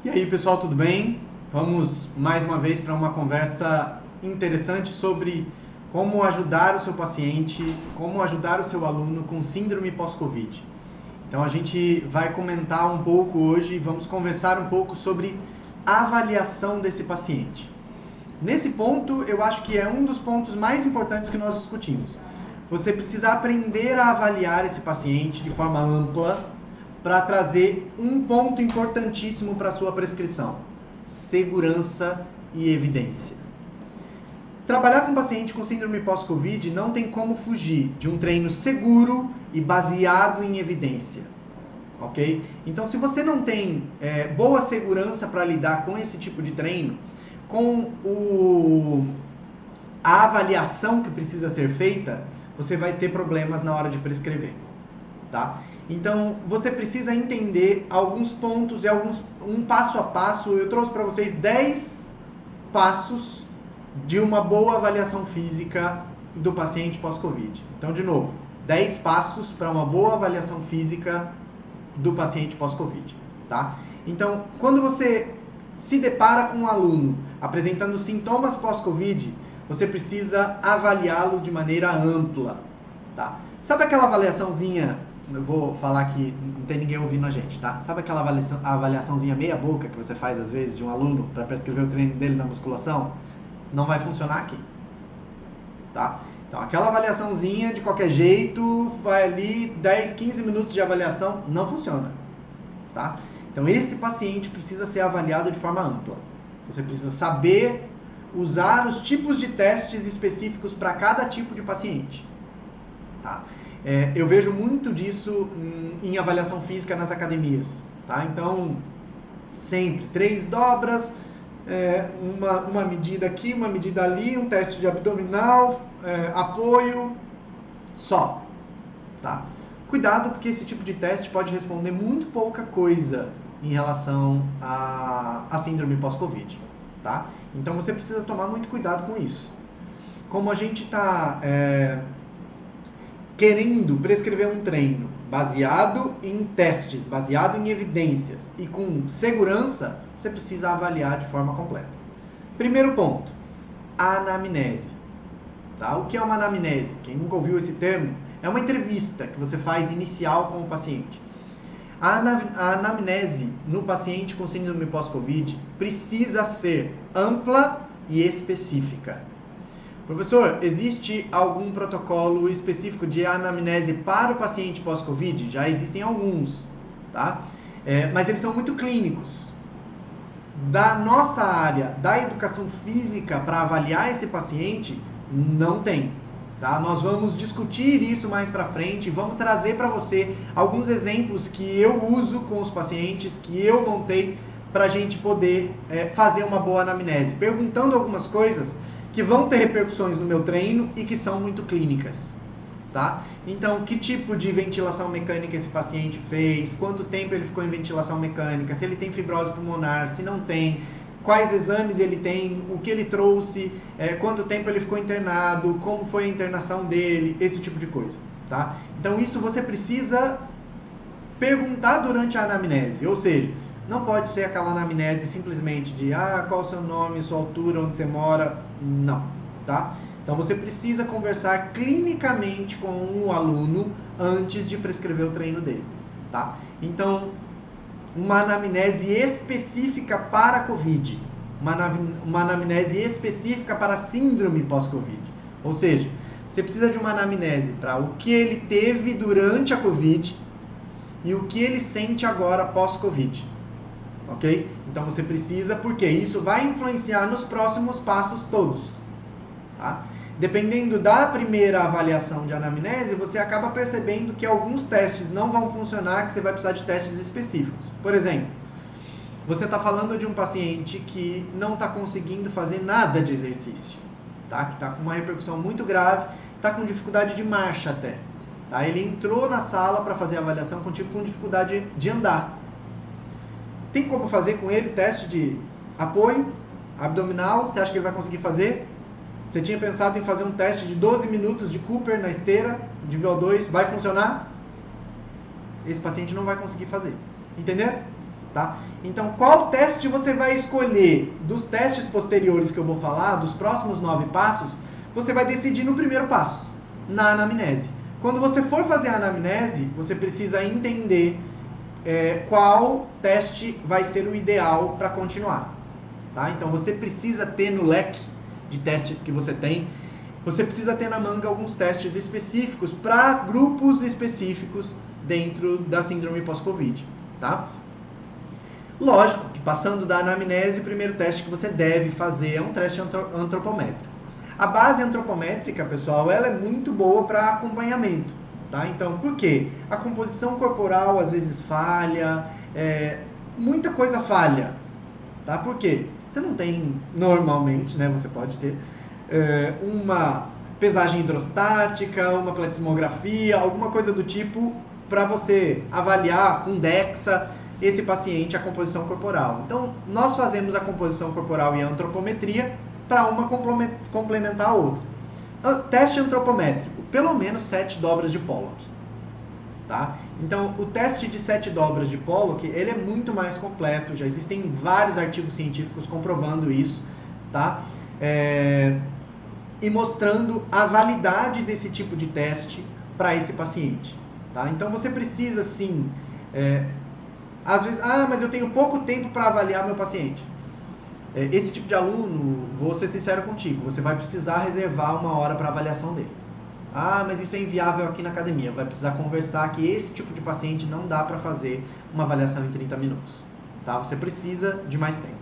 E aí, pessoal, tudo bem? Vamos mais uma vez para uma conversa interessante sobre como ajudar o seu paciente, como ajudar o seu aluno com síndrome pós-Covid. Então, a gente vai comentar um pouco hoje, vamos conversar um pouco sobre a avaliação desse paciente. Nesse ponto, eu acho que é um dos pontos mais importantes que nós discutimos. Você precisa aprender a avaliar esse paciente de forma ampla para trazer um ponto importantíssimo para a sua prescrição: segurança e evidência. Trabalhar com paciente com síndrome pós-Covid não tem como fugir de um treino seguro e baseado em evidência. Ok? Então, se você não tem boa segurança para lidar com esse tipo de treino, com a avaliação que precisa ser feita, você vai ter problemas na hora de prescrever. Tá? Então, você precisa entender alguns pontos e um passo a passo. Eu trouxe para vocês 10 passos de uma boa avaliação física do paciente pós-Covid. Então, de novo, 10 passos para uma boa avaliação física do paciente pós-Covid. Tá? Então, quando você se depara com um aluno apresentando sintomas pós-Covid, você precisa avaliá-lo de maneira ampla. Tá? Sabe aquela avaliaçãozinha? Eu vou falar que não tem ninguém ouvindo a gente, tá? Sabe aquela avaliaçãozinha meia boca que você faz às vezes de um aluno para prescrever o treino dele na musculação? Não vai funcionar aqui, tá? Então, aquela avaliaçãozinha de qualquer jeito, vai ali 10, 15 minutos de avaliação, não funciona, tá? Então, esse paciente precisa ser avaliado de forma ampla. Você precisa saber usar os tipos de testes específicos para cada tipo de paciente, tá? Eu vejo muito disso em avaliação física nas academias, tá? Então, sempre 3 dobras, uma medida aqui, uma medida ali, um teste de abdominal, apoio, só, tá? Cuidado, porque esse tipo de teste pode responder muito pouca coisa em relação à síndrome pós-Covid, tá? Então, você precisa tomar muito cuidado com isso. Como a gente está querendo prescrever um treino baseado em testes, baseado em evidências e com segurança, você precisa avaliar de forma completa. Primeiro ponto, a anamnese. Tá? O que é uma anamnese? Quem nunca ouviu esse termo, é uma entrevista que você faz inicial com o paciente. A anamnese no paciente com síndrome pós-Covid precisa ser ampla e específica. Professor, existe algum protocolo específico de anamnese para o paciente pós-Covid? Já existem alguns, tá? Mas eles são muito clínicos. Da nossa área, da educação física, para avaliar esse paciente, não tem, tá? Nós vamos discutir isso mais para frente, vamos trazer para você alguns exemplos que eu uso com os pacientes, que eu montei para a gente poder fazer uma boa anamnese, perguntando algumas coisas que vão ter repercussões no meu treino e que são muito clínicas, tá? Então, que tipo de ventilação mecânica esse paciente fez, quanto tempo ele ficou em ventilação mecânica, se ele tem fibrose pulmonar, se não tem, quais exames ele tem, o que ele trouxe, quanto tempo ele ficou internado, como foi a internação dele, esse tipo de coisa, tá? Então, isso você precisa perguntar durante a anamnese, ou seja, não pode ser aquela anamnese simplesmente de qual o seu nome, sua altura, onde você mora. Não, tá? Então você precisa conversar clinicamente com o aluno antes de prescrever o treino dele, tá? Então, uma anamnese específica para COVID, uma anamnese específica para síndrome pós-COVID. Ou seja, você precisa de uma anamnese para o que ele teve durante a COVID e o que ele sente agora pós-COVID. Ok? Então você precisa, porque isso vai influenciar nos próximos passos todos. Tá? Dependendo da primeira avaliação de anamnese, você acaba percebendo que alguns testes não vão funcionar, que você vai precisar de testes específicos. Por exemplo, você está falando de um paciente que não está conseguindo fazer nada de exercício, tá? Que está com uma repercussão muito grave, está com dificuldade de marcha até. Tá? Ele entrou na sala para fazer a avaliação contigo com dificuldade de andar. Tem como fazer com ele teste de apoio abdominal? Você acha que ele vai conseguir fazer? Você tinha pensado em fazer um teste de 12 minutos de Cooper na esteira, de VO2, vai funcionar? Esse paciente não vai conseguir fazer. Entendeu? tá? Então, qual teste você vai escolher dos testes posteriores que eu vou falar, dos próximos 9 passos, você vai decidir no primeiro passo, na anamnese. Quando você for fazer a anamnese, você precisa entender qual teste vai ser o ideal para continuar, tá? Então, você precisa ter no leque de testes que você tem, você precisa ter na manga alguns testes específicos para grupos específicos dentro da síndrome pós-Covid, tá? Lógico que passando da anamnese, o primeiro teste que você deve fazer é um teste antropométrico. A base antropométrica, pessoal, ela é muito boa para acompanhamento, tá? Então, por quê? A composição corporal às vezes falha, muita coisa falha, tá? Por quê? Você não tem, normalmente, né, você pode ter uma pesagem hidrostática, uma pletismografia, alguma coisa do tipo, para você avaliar com DEXA esse paciente, a composição corporal. Então, nós fazemos a composição corporal e a antropometria para uma complementar a outra. Teste antropométrico, pelo menos 7 dobras de Pollock. Tá? Então, o teste de 7 dobras de Pollock, ele é muito mais completo, já existem vários artigos científicos comprovando isso, tá? E mostrando a validade desse tipo de teste para esse paciente, tá? Então, você precisa, sim, às vezes, mas eu tenho pouco tempo para avaliar meu paciente. Esse tipo de aluno, vou ser sincero contigo, você vai precisar reservar uma hora para avaliação dele. Mas isso é inviável aqui na academia. Vai precisar conversar que esse tipo de paciente não dá para fazer uma avaliação em 30 minutos. Tá? Você precisa de mais tempo.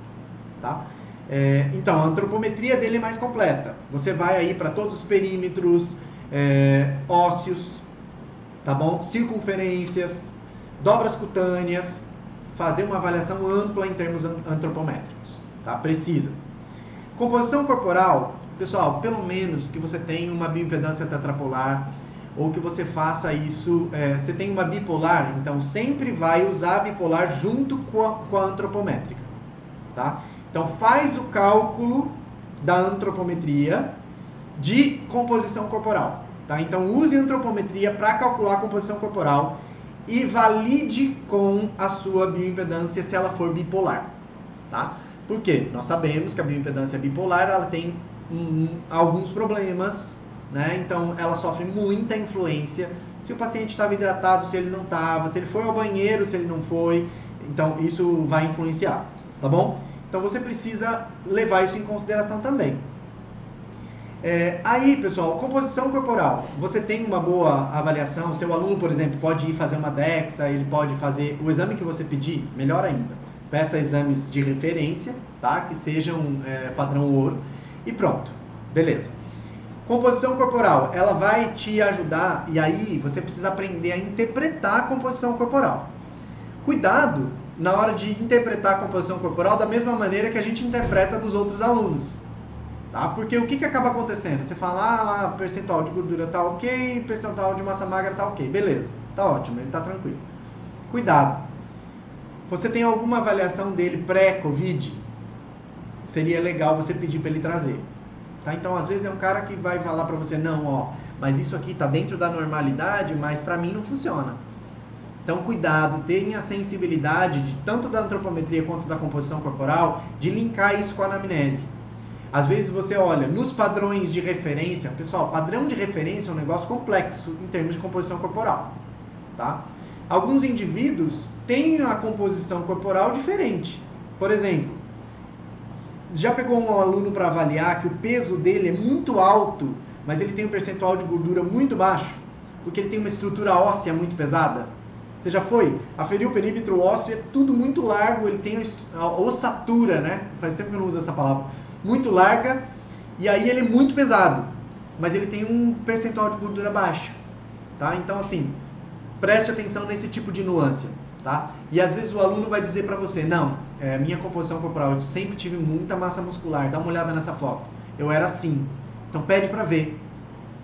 Tá? Então, a antropometria dele é mais completa. Você vai aí para todos os perímetros ósseos, tá bom? Circunferências, dobras cutâneas, fazer uma avaliação ampla em termos antropométricos. Tá? Precisa. Composição corporal. Pessoal, pelo menos que você tenha uma bioimpedância tetrapolar, ou que você faça isso, você tem uma bipolar, então sempre vai usar a bipolar junto com a antropométrica, tá? Então faz o cálculo da antropometria de composição corporal, tá? Então use a antropometria para calcular a composição corporal e valide com a sua bioimpedância se ela for bipolar, tá? Por quê? Nós sabemos que a bioimpedância bipolar, ela tem alguns problemas, né? Então ela sofre muita influência se o paciente estava hidratado, se ele não estava, se ele foi ao banheiro, se ele não foi. Então isso vai influenciar, tá bom? Então você precisa levar isso em consideração também. Aí, pessoal, composição corporal. Você tem uma boa avaliação, seu aluno, por exemplo, pode ir fazer uma DEXA, ele pode fazer o exame que você pedir, melhor ainda. Peça exames de referência, tá? Que sejam padrão ouro. E pronto, beleza. Composição corporal, ela vai te ajudar, e aí você precisa aprender a interpretar a composição corporal. Cuidado na hora de interpretar a composição corporal da mesma maneira que a gente interpreta dos outros alunos. Tá? Porque o que acaba acontecendo? Você fala, lá, percentual de gordura tá ok, percentual de massa magra tá ok. Beleza, tá ótimo, ele tá tranquilo. Cuidado. Você tem alguma avaliação dele pré-Covid? Seria legal você pedir para ele trazer. Tá? Então, às vezes é um cara que vai falar para você, não, mas isso aqui tá dentro da normalidade, mas para mim não funciona. Então, cuidado, tenha a sensibilidade de tanto da antropometria quanto da composição corporal, de linkar isso com a anamnese. Às vezes você olha nos padrões de referência, pessoal, padrão de referência é um negócio complexo em termos de composição corporal, tá? Alguns indivíduos têm a composição corporal diferente. Por exemplo, já pegou um aluno para avaliar que o peso dele é muito alto, mas ele tem um percentual de gordura muito baixo, porque ele tem uma estrutura óssea muito pesada? Você já foi? Aferiu o perímetro ósseo, é tudo muito largo, ele tem a ossatura, né? Faz tempo que eu não uso essa palavra. Muito larga, e aí ele é muito pesado, mas ele tem um percentual de gordura baixo, tá? Então, assim, preste atenção nesse tipo de nuance, tá? E às vezes o aluno vai dizer para você, não, minha composição corporal, eu sempre tive muita massa muscular, dá uma olhada nessa foto, eu era assim. Então pede para ver,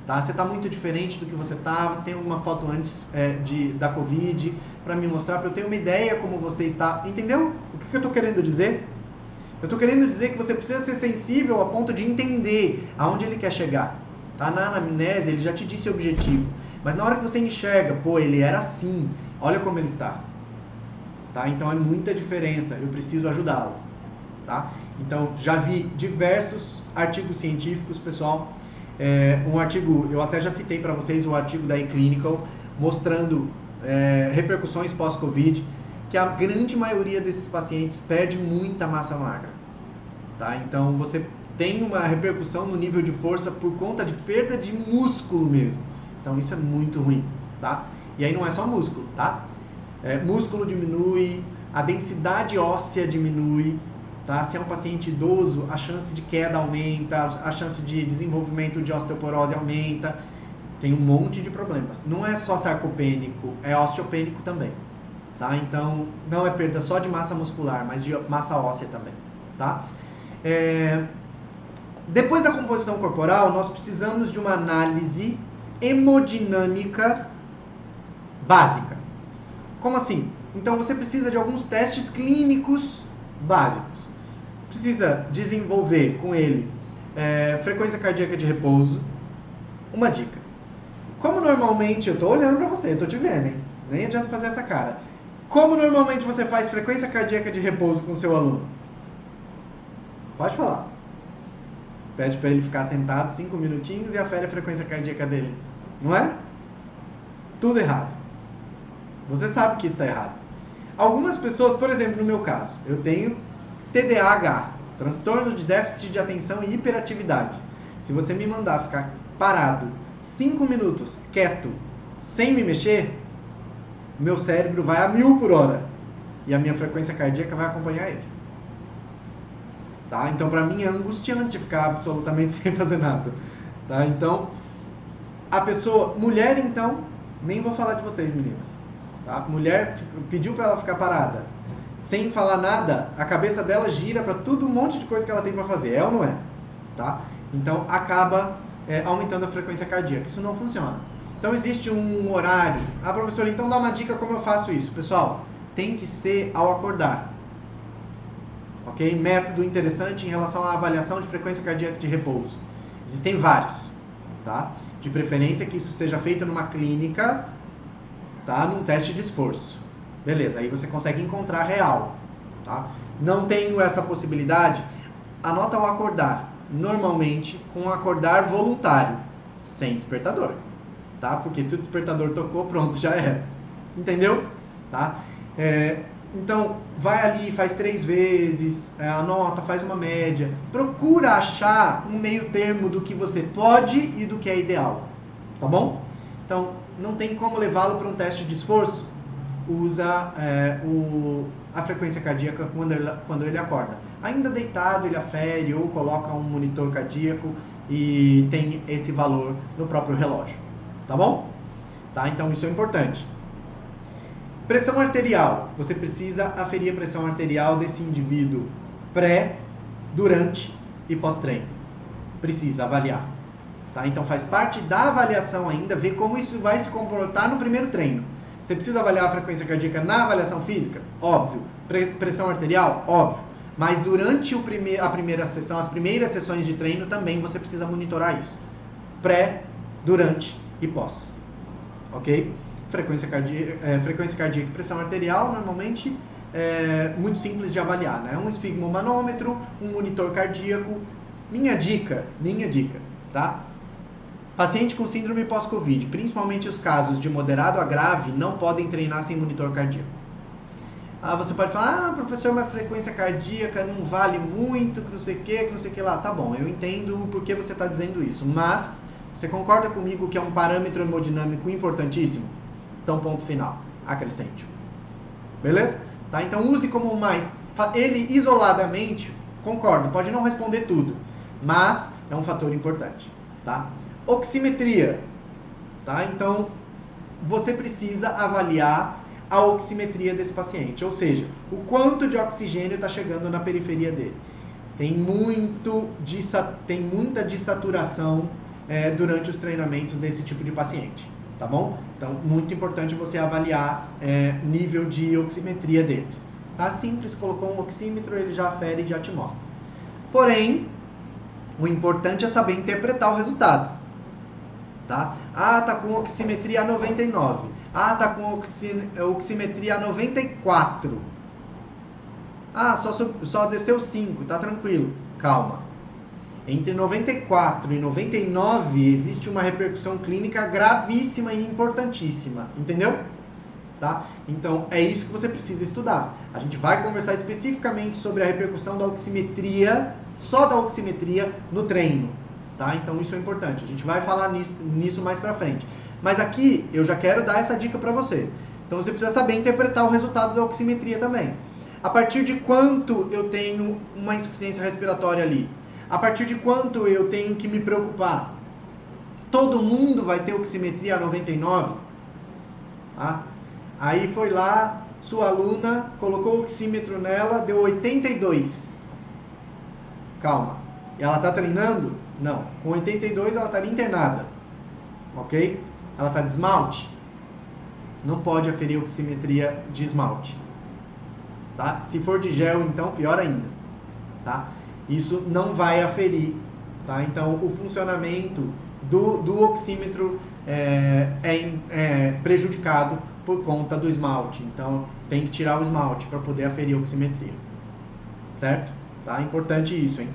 tá? Você tá muito diferente do que você tava, você tem alguma foto antes da Covid para me mostrar, para eu ter uma ideia como você está, entendeu? O que eu tô querendo dizer? Eu tô querendo dizer que você precisa ser sensível a ponto de entender aonde ele quer chegar, tá? Na anamnese ele já te disse o objetivo, mas na hora que você enxerga, pô, ele era assim, olha como ele está. tá? Então é muita diferença, eu preciso ajudá-lo, tá? Então já vi diversos artigos científicos, pessoal, um artigo, eu até já citei para vocês o artigo da eClinical, mostrando repercussões pós-Covid, que a grande maioria desses pacientes perde muita massa magra, tá? Então você tem uma repercussão no nível de força por conta de perda de músculo mesmo. Então isso é muito ruim, tá? E aí não é só músculo, tá? Músculo diminui, a densidade óssea diminui, tá? Se é um paciente idoso, a chance de queda aumenta, a chance de desenvolvimento de osteoporose aumenta. Tem um monte de problemas. Não é só sarcopênico, é osteopênico também, tá? Então, não é perda só de massa muscular, mas de massa óssea também, tá? Depois da composição corporal, nós precisamos de uma análise hemodinâmica básica. Como assim? Então, você precisa de alguns testes clínicos básicos. Precisa desenvolver com ele frequência cardíaca de repouso. Uma dica. Como normalmente, eu estou olhando para você, eu estou te vendo, hein? Nem adianta fazer essa cara. Como normalmente você faz frequência cardíaca de repouso com o seu aluno? Pode falar. Pede para ele ficar sentado 5 minutinhos e afere a frequência cardíaca dele. Não é? Tudo errado. Você sabe que isso está errado. Algumas pessoas, por exemplo, no meu caso, eu tenho TDAH, transtorno de déficit de atenção e hiperatividade. Se você me mandar ficar parado 5 minutos, quieto, sem me mexer, meu cérebro vai a 1000 por hora e a minha frequência cardíaca vai acompanhar ele. Tá? Então, para mim é angustiante ficar absolutamente sem fazer nada. Tá? Então, a pessoa, mulher então, nem vou falar de vocês, meninas. Tá? Mulher pediu para ela ficar parada, sem falar nada, a cabeça dela gira para tudo, um monte de coisa que ela tem para fazer, é ou não é? Tá? Então, acaba aumentando a frequência cardíaca. Isso não funciona. Então, existe um horário. Ah, professor, então dá uma dica como eu faço isso. Pessoal, tem que ser ao acordar. Ok? Método interessante em relação à avaliação de frequência cardíaca de repouso. Existem vários, tá? De preferência que isso seja feito numa clínica, tá? Num teste de esforço. Beleza, aí você consegue encontrar real, tá? Não tenho essa possibilidade, anota ao acordar. Normalmente com acordar voluntário, sem despertador, tá? Porque se o despertador tocou, pronto, já era. Entendeu? Tá? Então, vai ali, faz 3 vezes, anota, faz uma média. Procura achar um meio termo do que você pode e do que é ideal. Tá bom? Então, não tem como levá-lo para um teste de esforço. Usa a frequência cardíaca quando ele acorda. Ainda deitado, ele afere ou coloca um monitor cardíaco e tem esse valor no próprio relógio. Tá bom? Tá? Então, isso é importante. Pressão arterial. Você precisa aferir a pressão arterial desse indivíduo pré, durante e pós-treino. Precisa avaliar. Tá? Então faz parte da avaliação ainda, ver como isso vai se comportar no primeiro treino. Você precisa avaliar a frequência cardíaca na avaliação física? Óbvio. Pressão arterial? Óbvio. Mas durante a primeira sessão, as primeiras sessões de treino também você precisa monitorar isso. Pré, durante e pós. Ok? Frequência cardíaca e pressão arterial, normalmente, muito simples de avaliar, né? Um esfigmomanômetro, um monitor cardíaco. Minha dica, tá? Paciente com síndrome pós-Covid, principalmente os casos de moderado a grave, não podem treinar sem monitor cardíaco. Você pode falar, professor, mas frequência cardíaca não vale muito, que não sei o que lá. Tá bom, eu entendo por que você está dizendo isso, mas você concorda comigo que é um parâmetro hemodinâmico importantíssimo? Então, ponto final. Acrescente. Beleza? Tá? Então, use como mais. Ele isoladamente, concordo, pode não responder tudo, mas é um fator importante. Tá? Oximetria. Tá? Então, você precisa avaliar a oximetria desse paciente, ou seja, o quanto de oxigênio está chegando na periferia dele. Tem muita dessaturação durante os treinamentos desse tipo de paciente. Tá bom? Então, muito importante você avaliar nível de oximetria deles. Tá? Simples, colocou um oxímetro, ele já afere e já te mostra. Porém, o importante é saber interpretar o resultado. Tá? Tá com oximetria 99. Ah, tá com oximetria 94. Ah, só desceu 5, tá tranquilo. Calma. Entre 94 e 99 existe uma repercussão clínica gravíssima e importantíssima, entendeu? Tá? Então, é isso que você precisa estudar. A gente vai conversar especificamente sobre a repercussão da oximetria, só da oximetria, no treino. Tá? Então, isso é importante. A gente vai falar nisso mais pra frente. Mas aqui, eu já quero dar essa dica pra você. Então, você precisa saber interpretar o resultado da oximetria também. A partir de quanto eu tenho uma insuficiência respiratória ali? A partir de quanto eu tenho que me preocupar? Todo mundo vai ter oximetria a 99? Tá? Aí foi lá, sua aluna colocou o oxímetro nela, deu 82. Calma. E ela está treinando? Não. Com 82 ela estaria internada. Ok? Ela está de esmalte? Não pode aferir oximetria de esmalte. Tá? Se for de gel, então, pior ainda. Tá? Isso não vai aferir. Tá? Então, o funcionamento do oxímetro é prejudicado por conta do esmalte. Então, tem que tirar o esmalte para poder aferir a oximetria. Certo? Tá? Importante isso, hein?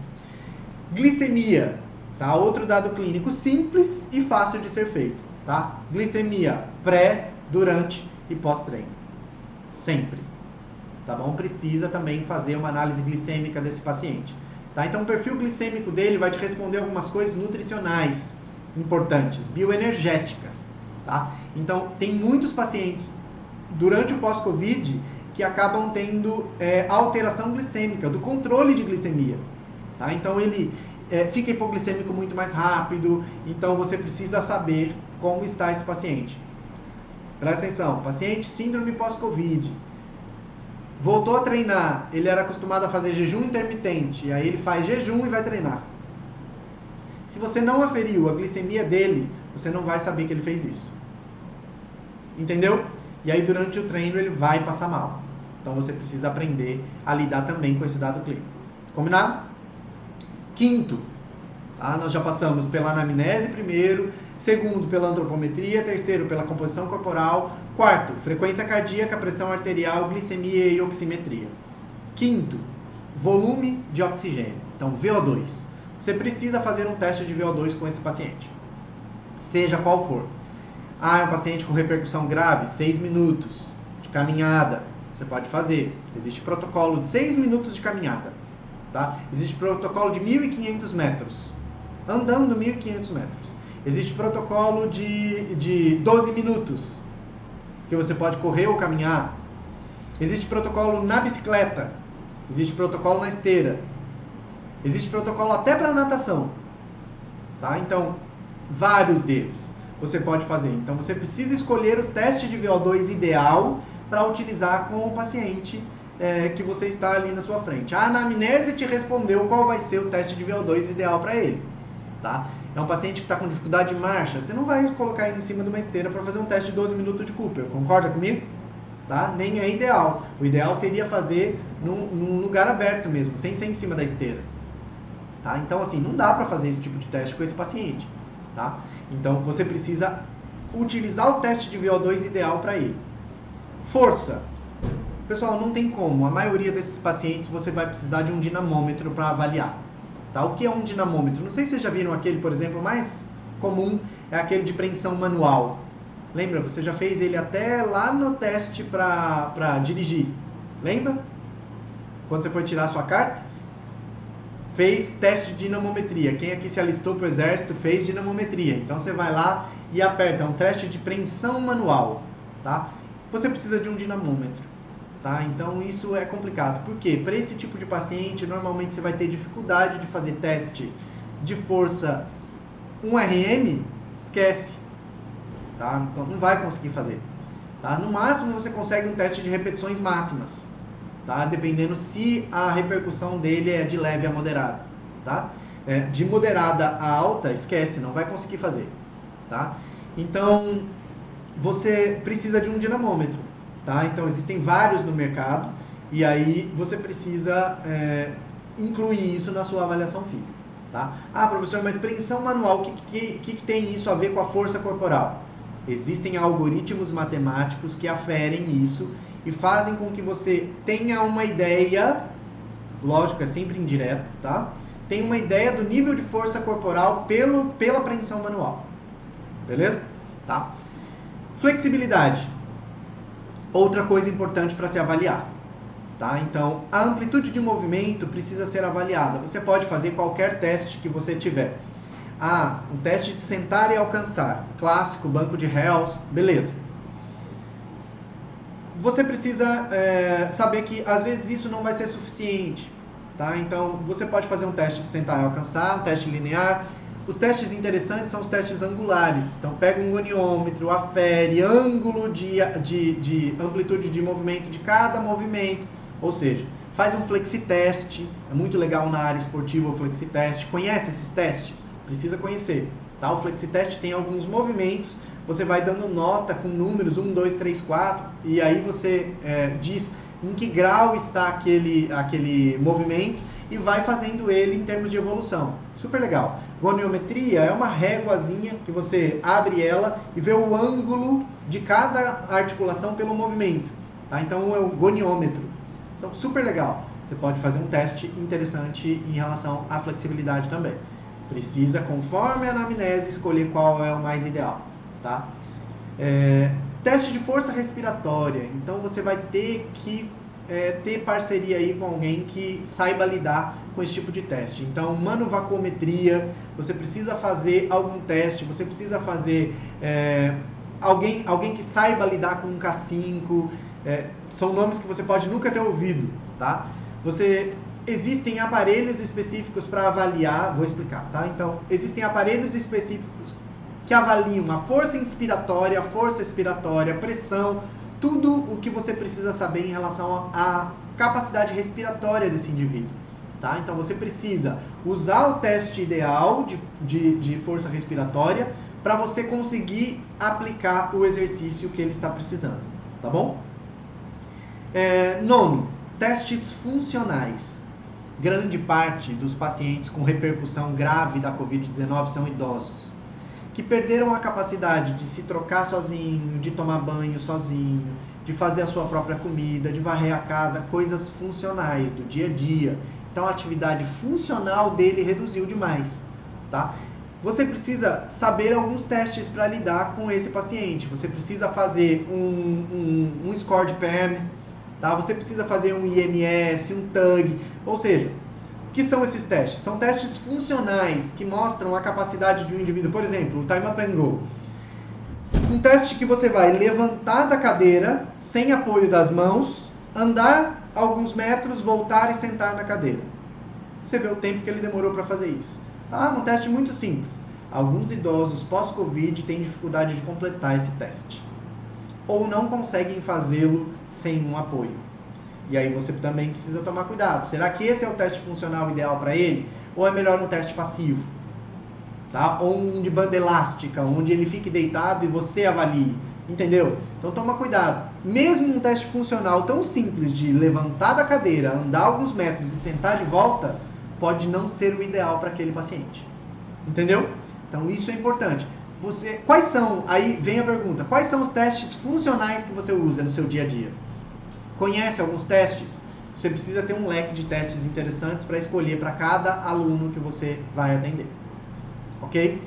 Glicemia. Tá? Outro dado clínico simples e fácil de ser feito. Tá? Glicemia pré, durante e pós-treino. Sempre. Tá bom? Precisa também fazer uma análise glicêmica desse paciente. Tá? Então, o perfil glicêmico dele vai te responder algumas coisas nutricionais importantes, bioenergéticas. Tá? Então, tem muitos pacientes durante o pós-Covid que acabam tendo alteração glicêmica, do controle de glicemia. Tá? Então, ele fica hipoglicêmico muito mais rápido. Então, você precisa saber como está esse paciente. Presta atenção, paciente síndrome pós-Covid. Voltou a treinar, ele era acostumado a fazer jejum intermitente, aí ele faz jejum e vai treinar. Se você não aferiu a glicemia dele, você não vai saber que ele fez isso. Entendeu? E aí durante o treino ele vai passar mal. Então você precisa aprender a lidar também com esse dado clínico. Combinado? Quinto, tá? Nós já passamos pela anamnese primeiro, segundo pela antropometria, terceiro pela composição corporal, quarto, frequência cardíaca, pressão arterial, glicemia e oximetria. Quinto, volume de oxigênio. Então, VO2. Você precisa fazer um teste de VO2 com esse paciente. Seja qual for. Ah, é um paciente com repercussão grave, 6 minutos de caminhada. Você pode fazer. Existe protocolo de 6 minutos de caminhada. Tá? Existe protocolo de 1.500 metros. Andando 1.500 metros. Existe protocolo de 12 minutos. Que você pode correr ou caminhar. Existe protocolo na bicicleta. Existe protocolo na esteira. Existe protocolo até para natação. Tá? Então, vários deles você pode fazer. Então, você precisa escolher o teste de VO2 ideal para utilizar com o paciente que você está ali na sua frente. A anamnese te respondeu qual vai ser o teste de VO2 ideal para ele. Tá? É um paciente que está com dificuldade de marcha, você não vai colocar ele em cima de uma esteira para fazer um teste de 12 minutos de Cooper, concorda comigo? Tá? Nem é ideal. O ideal seria fazer num lugar aberto mesmo, sem ser em cima da esteira. Tá? Então, assim, não dá para fazer esse tipo de teste com esse paciente. Tá? Então, você precisa utilizar o teste de VO2 ideal para ele. Força. Pessoal, não tem como. A maioria desses pacientes você vai precisar de um dinamômetro para avaliar. Tá? O que é um dinamômetro? Não sei se vocês já viram aquele, por exemplo, mais comum é aquele de preensão manual. Lembra? Você já fez ele até lá no teste para dirigir. Lembra? Quando você foi tirar a sua carta? Fez teste de dinamometria. Quem aqui se alistou para o exército fez dinamometria. Então você vai lá e aperta. É um teste de preensão manual. Tá? Você precisa de um dinamômetro. Tá? Então isso é complicado. Por quê? Para esse tipo de paciente, normalmente você vai ter dificuldade de fazer teste de força 1RM, esquece. Tá? Então não vai conseguir fazer. Tá? No máximo você consegue um teste de repetições máximas. Tá? Dependendo se a repercussão dele é de leve a moderada. Tá? De moderada a alta, esquece, não vai conseguir fazer. Tá? Então você precisa de um dinamômetro. Tá? Então existem vários no mercado e aí você precisa incluir isso na sua avaliação física. Tá? Ah, professor, mas preensão manual, o que tem isso a ver com a força corporal? Existem algoritmos matemáticos que aferem isso e fazem com que você tenha uma ideia, lógico, é sempre indireto, tá? Tem uma ideia do nível de força corporal pela apreensão manual. Beleza? Tá? Flexibilidade. Outra coisa importante para se avaliar. Tá? Então, a amplitude de movimento precisa ser avaliada. Você pode fazer qualquer teste que você tiver. Um teste de sentar e alcançar. Clássico, banco de réus, beleza. Você precisa saber que às vezes isso não vai ser suficiente. Tá? Então, você pode fazer um teste de sentar e alcançar, um teste linear. Os testes interessantes são os testes angulares. Então, pega um goniômetro, afere ângulo de amplitude de movimento de cada movimento. Ou seja, faz um flexiteste. É muito legal na área esportiva o flexiteste. Conhece esses testes? Precisa conhecer. Tá? O flexiteste tem alguns movimentos. Você vai dando nota com números 1, 2, 3, 4. E aí você diz em que grau está aquele movimento e vai fazendo ele em termos de evolução. Super legal. Goniometria é uma réguazinha que você abre ela e vê o ângulo de cada articulação pelo movimento. Tá? Então é o goniômetro. Então super legal. Você pode fazer um teste interessante em relação à flexibilidade também. Precisa, conforme a anamnese, escolher qual é o mais ideal. Tá? Teste de força respiratória. Então você vai ter que ter parceria aí com alguém que saiba lidar com esse tipo de teste. Então, manovacometria, você precisa fazer algum teste, você precisa fazer alguém que saiba lidar com um K5, são nomes que você pode nunca ter ouvido, tá? Existem aparelhos específicos para avaliar, vou explicar, tá? Então, existem aparelhos específicos que avaliam a força inspiratória, a força expiratória, a pressão, tudo o que você precisa saber em relação à capacidade respiratória desse indivíduo. Tá? Então você precisa usar o teste ideal de força respiratória para você conseguir aplicar o exercício que ele está precisando. Tá bom? Nono, testes funcionais. Grande parte dos pacientes com repercussão grave da Covid-19 são idosos, que perderam a capacidade de se trocar sozinho, de tomar banho sozinho, de fazer a sua própria comida, de varrer a casa, coisas funcionais do dia a dia. Então a atividade funcional dele reduziu demais, tá? Você precisa saber alguns testes para lidar com esse paciente. Você precisa fazer um score de PM, tá? Você precisa fazer um IMS, um TUG, ou seja, o que são esses testes? São testes funcionais que mostram a capacidade de um indivíduo. Por exemplo, o Time Up and Go. Um teste que você vai levantar da cadeira sem apoio das mãos, andar alguns metros, voltar e sentar na cadeira. Você vê o tempo que ele demorou para fazer isso. Um teste muito simples. Alguns idosos pós-Covid têm dificuldade de completar esse teste. Ou não conseguem fazê-lo sem um apoio. E aí você também precisa tomar cuidado. Será que esse é o teste funcional ideal para ele? Ou é melhor um teste passivo? Tá? Ou um de banda elástica, onde ele fique deitado e você avalie. Entendeu? Então toma cuidado. Mesmo um teste funcional tão simples de levantar da cadeira, andar alguns metros e sentar de volta, pode não ser o ideal para aquele paciente. Entendeu? Então isso é importante. Quais são, aí vem a pergunta, quais são os testes funcionais que você usa no seu dia a dia? Conhece alguns testes? Você precisa ter um leque de testes interessantes para escolher para cada aluno que você vai atender. Ok?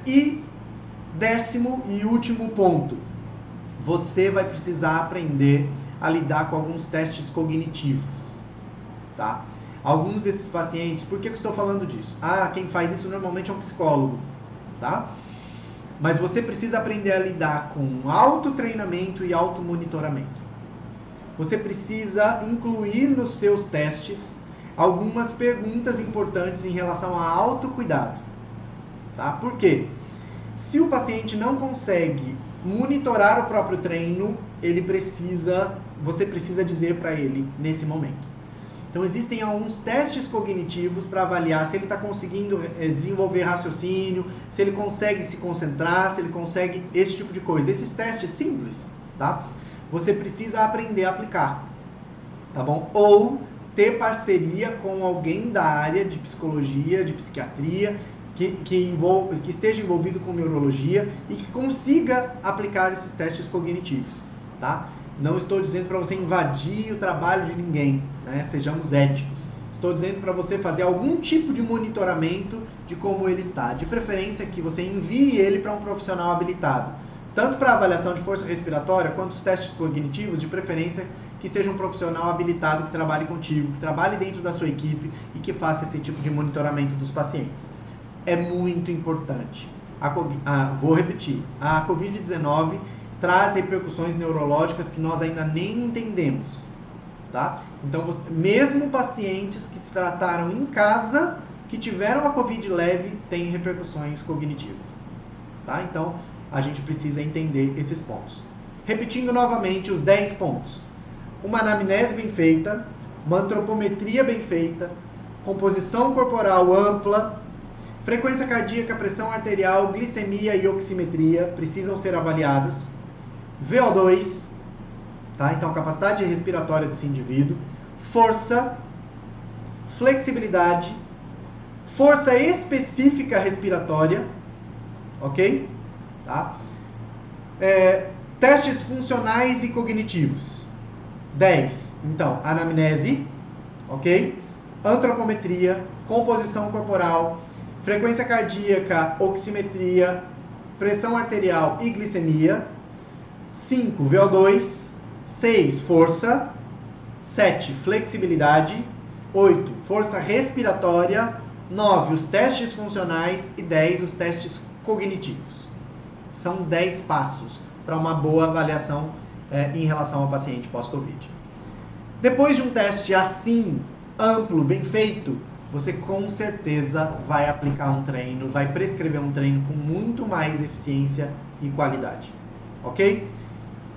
E 10º e último ponto. Você vai precisar aprender a lidar com alguns testes cognitivos. Tá? Alguns desses pacientes, por que eu estou falando disso? Quem faz isso normalmente é um psicólogo. Tá? Mas você precisa aprender a lidar com autotreinamento e automonitoramento. Você precisa incluir nos seus testes algumas perguntas importantes em relação a autocuidado. Tá? Por quê? Se o paciente não consegue monitorar o próprio treino, você precisa dizer para ele nesse momento. Então existem alguns testes cognitivos para avaliar se ele está conseguindo desenvolver raciocínio, se ele consegue se concentrar, se ele consegue esse tipo de coisa. Esses testes simples, tá? Você precisa aprender a aplicar, tá bom? Ou ter parceria com alguém da área de psicologia, de psiquiatria, que esteja envolvido com neurologia e que consiga aplicar esses testes cognitivos, tá? Não estou dizendo para você invadir o trabalho de ninguém, né? Sejamos éticos. Estou dizendo para você fazer algum tipo de monitoramento de como ele está. De preferência que você envie ele para um profissional habilitado. Tanto para avaliação de força respiratória, quanto os testes cognitivos, de preferência que seja um profissional habilitado que trabalhe contigo, que trabalhe dentro da sua equipe e que faça esse tipo de monitoramento dos pacientes. É muito importante. Vou repetir, a Covid-19 traz repercussões neurológicas que nós ainda nem entendemos, tá? Então, mesmo pacientes que se trataram em casa, que tiveram a Covid leve, têm repercussões cognitivas, tá? Então, a gente precisa entender esses pontos. Repetindo novamente os 10 pontos. Uma anamnese bem feita, uma antropometria bem feita, composição corporal ampla, frequência cardíaca, pressão arterial, glicemia e oximetria precisam ser avaliadas. VO2, tá? Então, capacidade respiratória desse indivíduo, força, flexibilidade, força específica respiratória, ok? Tá? Testes funcionais e cognitivos. 10. Então, anamnese, ok? Antropometria, composição corporal, frequência cardíaca, oximetria, pressão arterial e glicemia. 5. VO2. 6. Força. 7. Flexibilidade. 8. Força respiratória. 9. Os testes funcionais. E 10. Os testes cognitivos. São 10 passos para uma boa avaliação em relação ao paciente pós-Covid. Depois de um teste assim, amplo, bem feito, você com certeza vai aplicar um treino, vai prescrever um treino com muito mais eficiência e qualidade. Ok?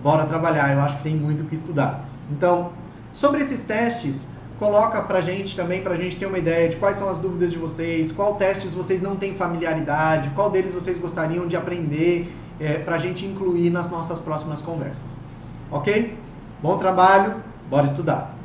Bora trabalhar, eu acho que tem muito o que estudar. Então, sobre esses testes, coloca pra gente também, pra gente ter uma ideia de quais são as dúvidas de vocês, qual testes vocês não têm familiaridade, qual deles vocês gostariam de aprender, pra gente incluir nas nossas próximas conversas. Ok? Bom trabalho, bora estudar!